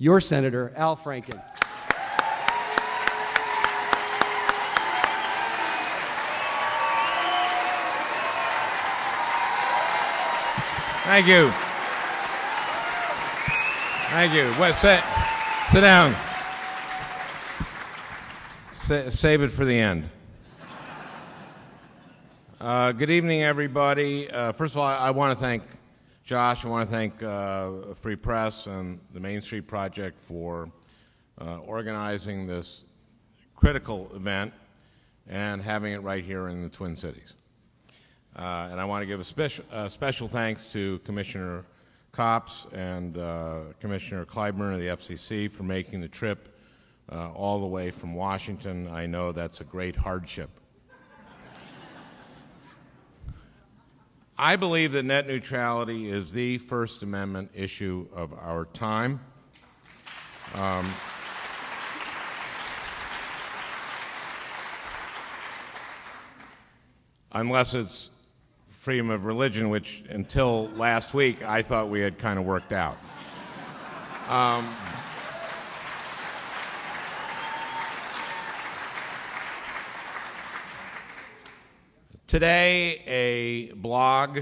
your Senator, AlFranken. Thank you. Thank you. Well, sit down. Save it for the end. Good evening, everybody. First of all, I want to thank Josh. I want to thank Free Press and the Main Street Project for organizing this critical event and having it right here in the Twin Cities. And I want to give a special thanks to Commissioner Copps and Commissioner Clyburn of the FCC for making the trip all the way from Washington. I know that's a great hardship. I believe that net neutrality is the First Amendment issue of our time. Unless it's freedom of religion, which until last week I thought we had kind of worked out. Today, a blog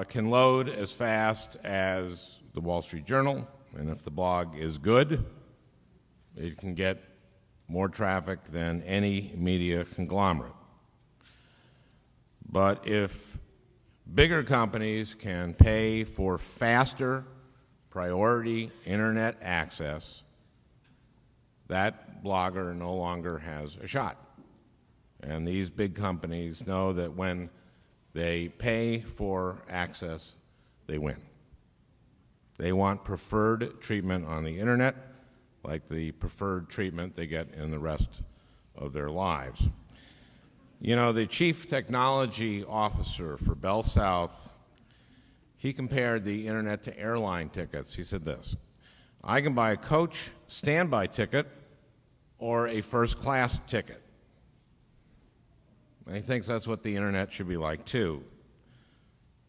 can load as fast as the Wall Street Journal, and if the blog is good, it can get more traffic than any media conglomerate. But if bigger companies can pay for faster priority internet access, that blogger no longer has a shot. And these big companies know that when they pay for access, they win. They want preferred treatment on the internet, like the preferred treatment they get in the rest of their lives. You know, the chief technology officer for Bell South, he compared the internet to airline tickets. He said this: I can buy a coach standby ticket or a first-class ticket. And he thinks that's what the internet should be like, too.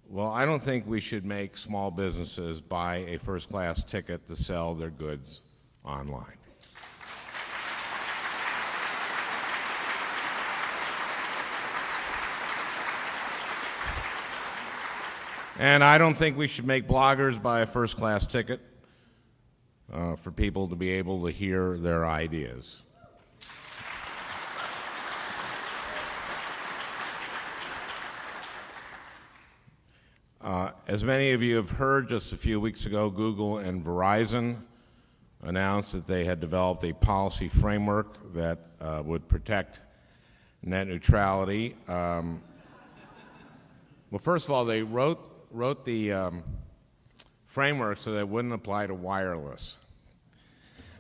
Well, I don't think we should make small businesses buy a first-class ticket to sell their goods online. And I don't think we should make bloggers buy a first-class ticket for people to be able to hear their ideas. As many of you have heard, just a few weeks ago, Google and Verizon announced that they had developed a policy framework that would protect net neutrality. Well, first of all, they wrote the framework so that it wouldn't apply to wireless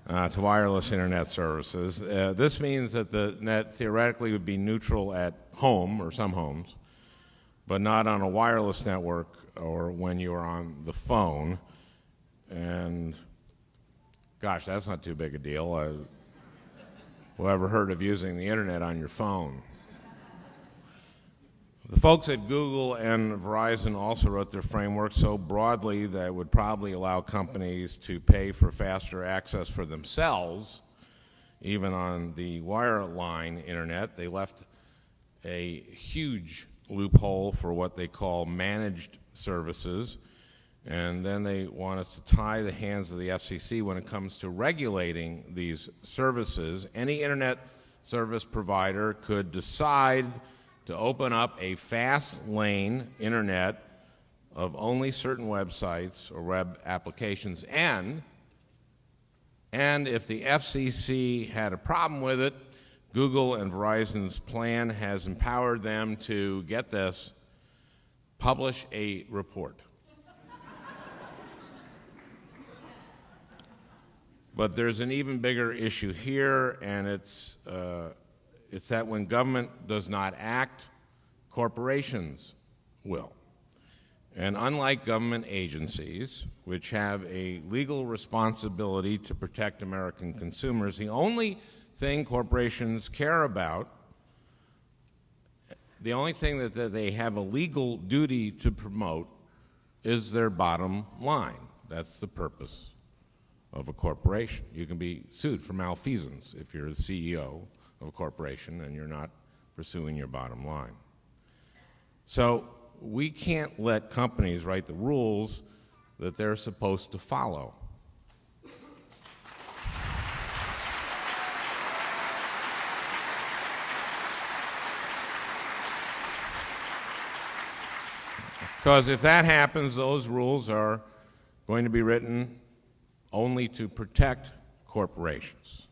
internet services. This means that the net theoretically would be neutral at home or some homes, but not on a wireless network or when you're on the phone. And gosh, that's not too big a deal. Whoever heard of using the internet on your phone? The folks at Google and Verizon also wrote their framework so broadly that it would probably allow companies to pay for faster access for themselves, even on the wireline internet. They left a huge loophole for what they call managed services, and then they want us to tie the hands of the FCC when it comes to regulating these services. Any internet service provider could decide to open up a fast lane internet of only certain websites or web applications, and if the FCC had a problem with it, Google and Verizon's plan has empowered them to, get this, publish a report. But there's an even bigger issue here, and it's that when government does not act, corporations will. And unlike government agencies, which have a legal responsibility to protect American consumers, the only thing corporations care about, the only thing that they have a legal duty to promote, is their bottom line. That's the purpose of a corporation. You can be sued for malfeasance if you're the CEO of a corporation and you're not pursuing your bottom line. So we can't let companies write the rules that they're supposed to follow. Because if that happens, those rules are going to be written only to protect corporations.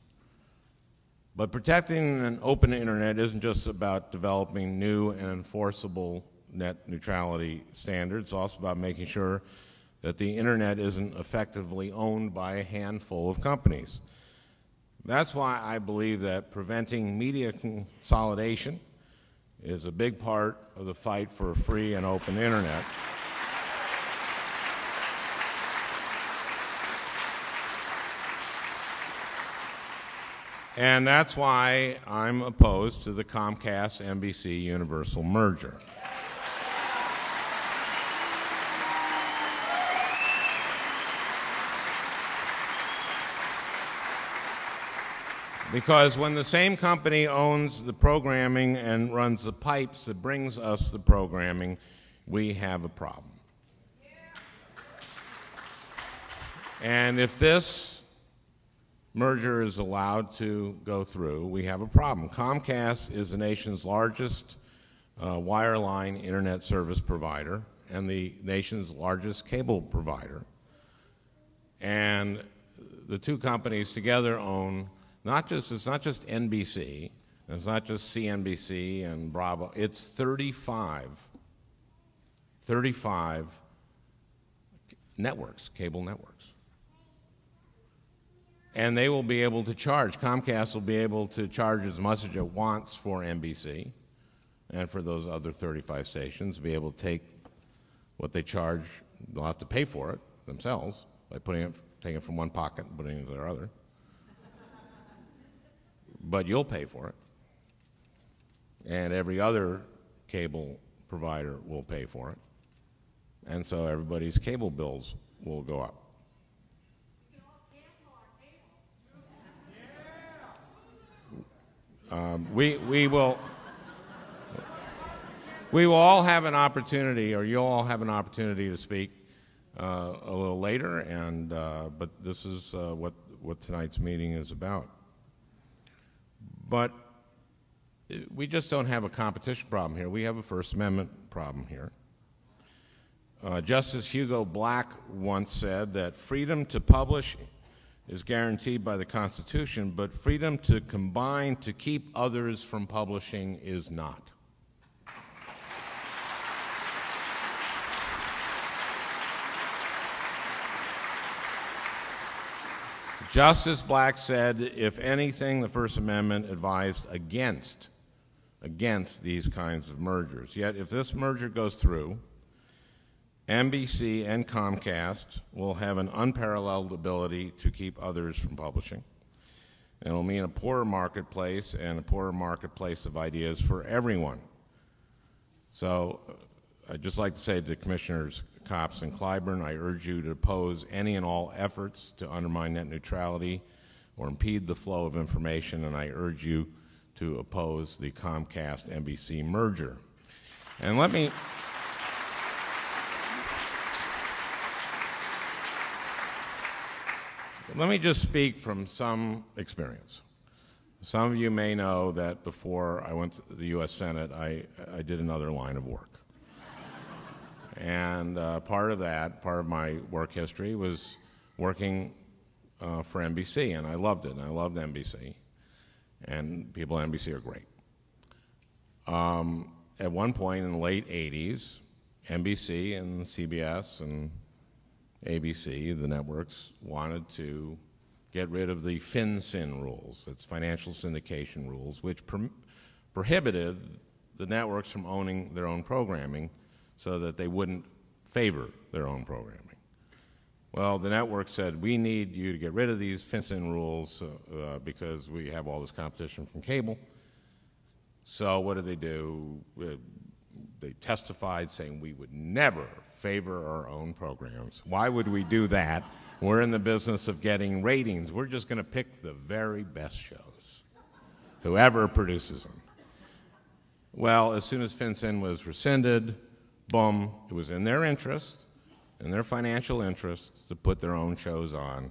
But protecting an open internet isn't just about developing new and enforceable net neutrality standards. It's also about making sure that the internet isn't effectively owned by a handful of companies. That's why I believe that preventing media consolidation is a big part of the fight for a free and open internet. And that's why I'm opposed to the Comcast-NBC Universal merger. Because when the same company owns the programming and runs the pipes that brings us the programming, we have a problem. And if this merger is allowed to go through, we have a problem. Comcast is the nation's largest wireline internet service provider and the nation's largest cable provider. And the two companies together own it's not just NBC, it's not just CNBC and Bravo, it's 35 networks, cable networks. And they will be able to charge, Comcast will be able to charge as much as it wants for NBC and for those other 35 stations, be able to take what they charge, they'll have to pay for it themselves by taking it from one pocket and putting it into their other. But you'll pay for it. And every other cable provider will pay for it. And so everybody's cable bills will go up. We will all have an opportunity, or you'll all have an opportunity to speak a little later, and but this is what tonight's meeting is about. But we just don't have a competition problem here. We have a First Amendment problem here. Justice Hugo Black once said that freedom to publish is guaranteed by the Constitution, but freedom to combine to keep others from publishing is not. Justice Black said, if anything, the First Amendment advised against these kinds of mergers. Yet, if this merger goes through, NBC and Comcast will have an unparalleled ability to keep others from publishing. And it will mean a poorer marketplace and a poorer marketplace of ideas for everyone. So I'd just like to say to Commissioners Copps and Clyburn, I urge you to oppose any and all efforts to undermine net neutrality or impede the flow of information, and I urge you to oppose the Comcast-NBC merger. And let me just speak from some experience. Some of you may know that before I went to the U.S. Senate, I did another line of work. And part of my work history was working for NBC, and I loved it, and I loved NBC. And people at NBC are great. At one point in the late 80s, NBC and CBS and ABC, the networks, wanted to get rid of the FinCEN rules, that's financial syndication rules, which prohibited the networks from owning their own programming so that they wouldn't favor their own programming. Well, the network said, we need you to get rid of these FinCEN rules because we have all this competition from cable. So what did they do? They testified saying we would never favor our own programs. Why would we do that? We're in the business of getting ratings. We're just going to pick the very best shows, whoever produces them. Well, as soon as FinCEN was rescinded, boom, it was in their interest, in their financial interest, to put their own shows on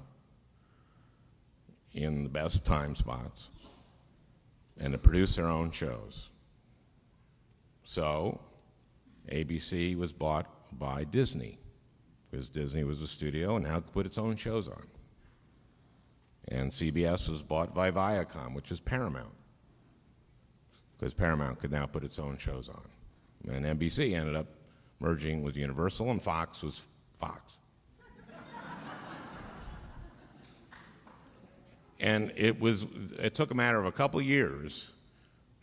in the best time spots and to produce their own shows. So ABC was bought by Disney, because Disney was a studio and now could put its own shows on. And CBS was bought by Viacom, which is Paramount, because Paramount could now put its own shows on. And NBC ended up merging with Universal, and Fox was Fox. And it took a matter of a couple years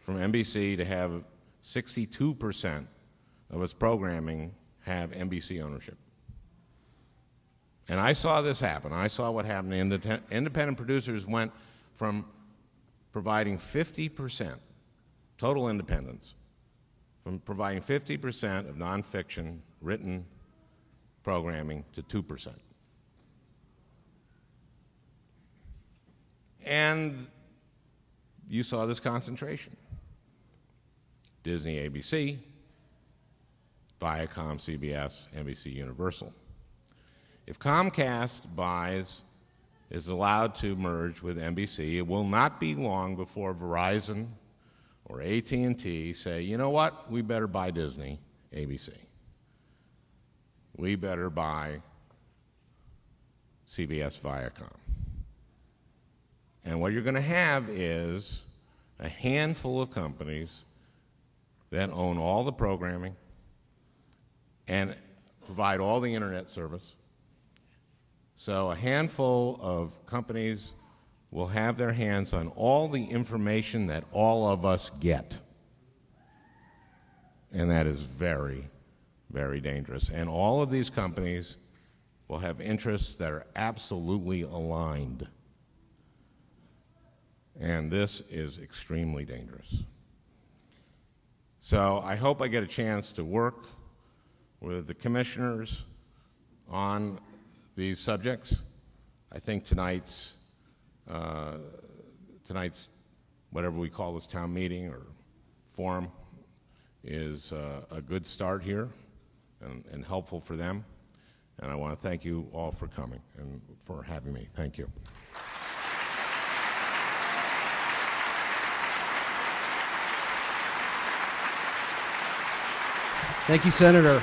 from NBC to have 62% of its programming have NBC ownership. And I saw this happen. I saw what happened. Independent producers went from providing 50% total independence, from providing 50% of nonfiction written programming to 2%. And you saw this concentration. Disney, ABC, Viacom, CBS, NBC, Universal. If Comcast is allowed to merge with NBC, it will not be long before Verizon or AT&T say, you know what, we better buy Disney, ABC. We better buy CBS, Viacom. And what you're going to have is a handful of companies that own all the programming and provide all the internet service. So a handful of companies will have their hands on all the information that all of us get. And that is very, very dangerous. And all of these companies will have interests that are absolutely aligned. And this is extremely dangerous. So I hope I get a chance to work with the commissioners on these subjects. I think tonight's whatever we call this town meeting or forum is a good start here and helpful for them. And I want to thank you all for coming and for having me. Thank you. Thank you, Senator.